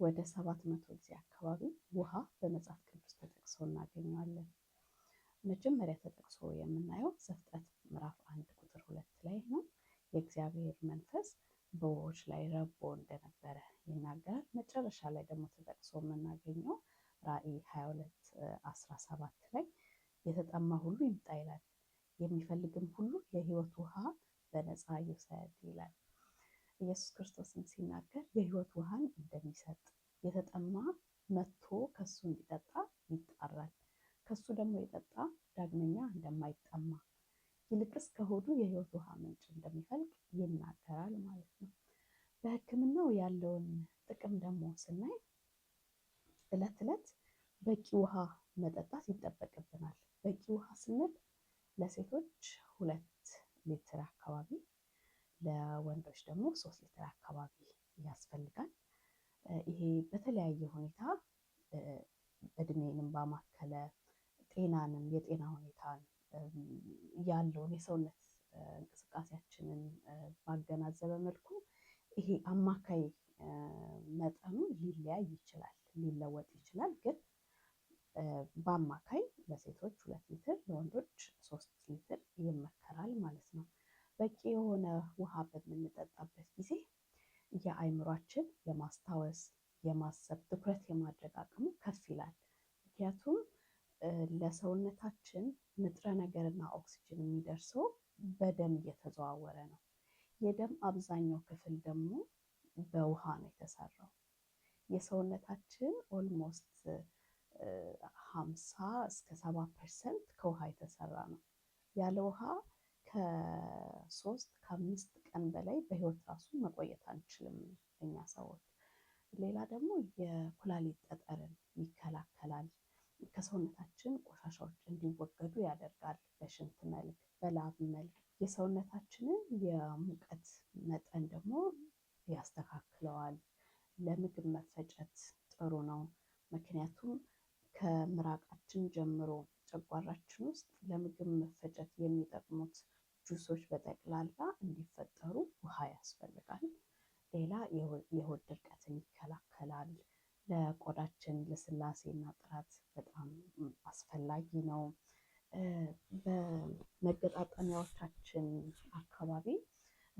ወደ 700 ጊዜ አካባቢ ውሃ በመጽሐፍ ቅዱስ ተጠቅሶ እናገኘዋለን። መጀመሪያ ተጠቅሶ የምናየው ዘፍጥረት ምዕራፍ 1 ቁጥር 2 ላይ ነው። የእግዚአብሔር መንፈስ በውኆች ላይ ረቦ እንደነበረ ይናገራል። መጨረሻ ላይ ደግሞ ተጠቅሶ የምናገኘው ራዕይ 22:17 ላይ የተጠማ ሁሉ ይምጣ ይላል፣ የሚፈልግም ሁሉ የሕይወት ውሃ በነፃ ይውሰድ ይላል። ኢየሱስ ክርስቶስም ሲናገር የሕይወት ውሃን እንደሚሰጥ፣ የተጠማ መጥቶ ከሱ እንዲጠጣ ይጣራል፣ ከሱ ደግሞ የጠጣ ዳግመኛ እንደማይጠማ ይልቅስ ከሆዱ የሕይወት ውሃ ምንጭ እንደሚፈልቅ ይናገራል ማለት ነው። በሕክምናው ያለውን ጥቅም ደግሞ ስናይ ዕለት ዕለት በቂ ውሃ መጠጣት ይጠበቅብናል። በቂ ውሃ ስንል ለሴቶች 2 ሊትር አካባቢ፣ ለወንዶች ደግሞ 3 ሊትር አካባቢ ያስፈልጋል። ይሄ በተለያየ ሁኔታ እድሜንም ባማከለ ጤናንም የጤና ሁኔታን ያለውን የሰውነት እንቅስቃሴያችንን ባገናዘበ መልኩ ይሄ አማካይ መጠኑ ሊለያይ ይችላል፣ ሊለወጥ ይችላል። ግን በአማካይ ለሴቶች 2 ሊትር ለወንዶች 3 ሊትር ይመከራል ማለት ነው። በቂ የሆነ ውሃ በምንጠጣበት ጊዜ የአእምሯችን የማስታወስ፣ የማሰብ፣ ትኩረት የማድረግ አቅሙ ከፍ ይላል። ምክንያቱም ለሰውነታችን ንጥረ ነገርና ኦክሲጅን የሚደርሰው በደም እየተዘዋወረ ነው። የደም አብዛኛው ክፍል ደግሞ በውሃ ነው የተሰራው። የሰውነታችን ኦልሞስት 50-70% ከውሃ የተሰራ ነው። ያለ ውሃ ከ3-5 ቀን በላይ በህይወት ራሱ መቆየት አንችልም እኛ ሰዎች። ሌላ ደግሞ የኩላሊት ጠጠርን ይከላከላል። ከሰውነታችን ቆሻሻዎች እንዲወገዱ ያደርጋል። በሽንት መልክ፣ በላብ መልክ የሰውነታችንን የሙቀት መጠን ደግሞ ያስተካክለዋል። ለምግብ መፈጨት ጥሩ ነው። ምክንያቱም ከምራቃችን ጀምሮ ጨጓራችን ውስጥ ለምግብ መፈጨት የሚጠቅሙት ጁሶች በጠቅላላ እንዲፈጠሩ ውሃ ያስፈልጋል። ሌላ የሆድ ድርቀትን ይከላከላል። ለቆዳችን ልስላሴና ጥራት በጣም አስፈላጊ ነው። በመገጣጠሚያዎቻችን አካባቢ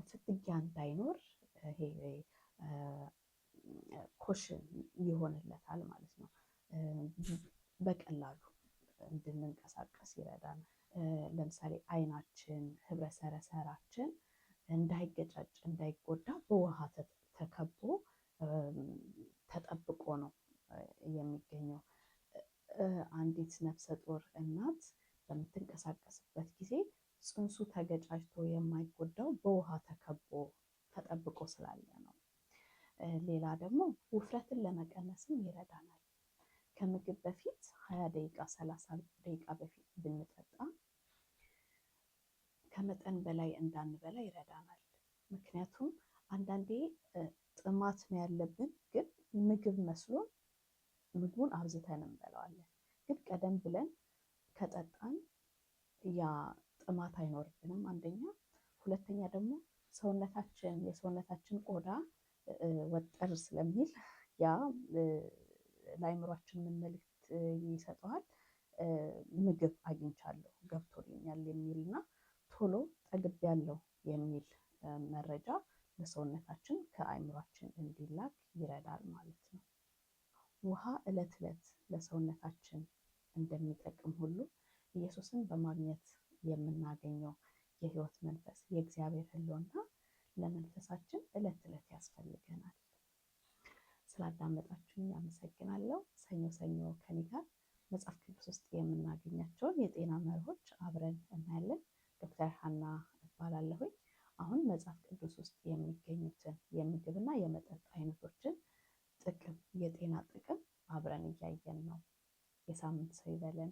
ፍትጊያ እንዳይኖር ይሄ ኮሽን ይሆንለታል ማለት ነው። በቀላሉ እንድንንቀሳቀስ ይረዳናል። ለምሳሌ አይናችን፣ ህብረ ሰረሰራችን እንዳይገጫጭ፣ እንዳይጎዳ በውሃ ተከቦ ተጠብቆ ነው የሚገኘው። አንዲት ነፍሰ ጡር እናት በምትንቀሳቀስበት ጊዜ ጽንሱ ተገጫጭቶ የማይጎዳው በውሃ ተከቦ ተጠብቆ ስላለ ነው። ሌላ ደግሞ ውፍረትን ለመቀነስም ይረዳናል። ከምግብ በፊት 20 ደቂቃ 30 ደቂቃ በፊት ብንጠጣ ከመጠን በላይ እንዳንበላ ይረዳናል። ምክንያቱም አንዳንዴ ጥማት ነው ያለብን፣ ግን ምግብ መስሎን ምግቡን አብዝተን እንበላዋለን። ግን ቀደም ብለን ከጠጣን ያ ጥማት አይኖርብንም አንደኛ። ሁለተኛ ደግሞ የሰውነታችን ቆዳ ወጠር ስለሚል ያ ለአእምሯችን ምን መልዕክት ይሰጠዋል? ምግብ አግኝቻለሁ፣ ገብቶልኛል የሚልና ቶሎ ጠግቤያለሁ የሚል መረጃ ለሰውነታችን ከአእምሯችን እንዲላክ ይረዳል ማለት ነው። ውሃ ዕለት ዕለት ለሰውነታችን እንደሚጠቅም ሁሉ ኢየሱስን በማግኘት የምናገኘው የሕይወት መንፈስ የእግዚአብሔር ሕልውና ለመንፈሳችን ዕለት ዕለት ያስፈልገናል። ስላዳመጣችሁኝ አመሰግናለሁ። ሰኞ ሰኞ ከኔ ጋር መጽሐፍ ቅዱስ ውስጥ የምናገኛቸውን የጤና መርሆች አብረን እናያለን። ዶክተር ሀና እባላለሁኝ። አሁን መጽሐፍ ቅዱስ ውስጥ የሚገኙትን የምግብና የመጠጥ አይነቶችን ጥቅም፣ የጤና ጥቅም አብረን እያየን ነው። የሳምንት ሰው ይበለን።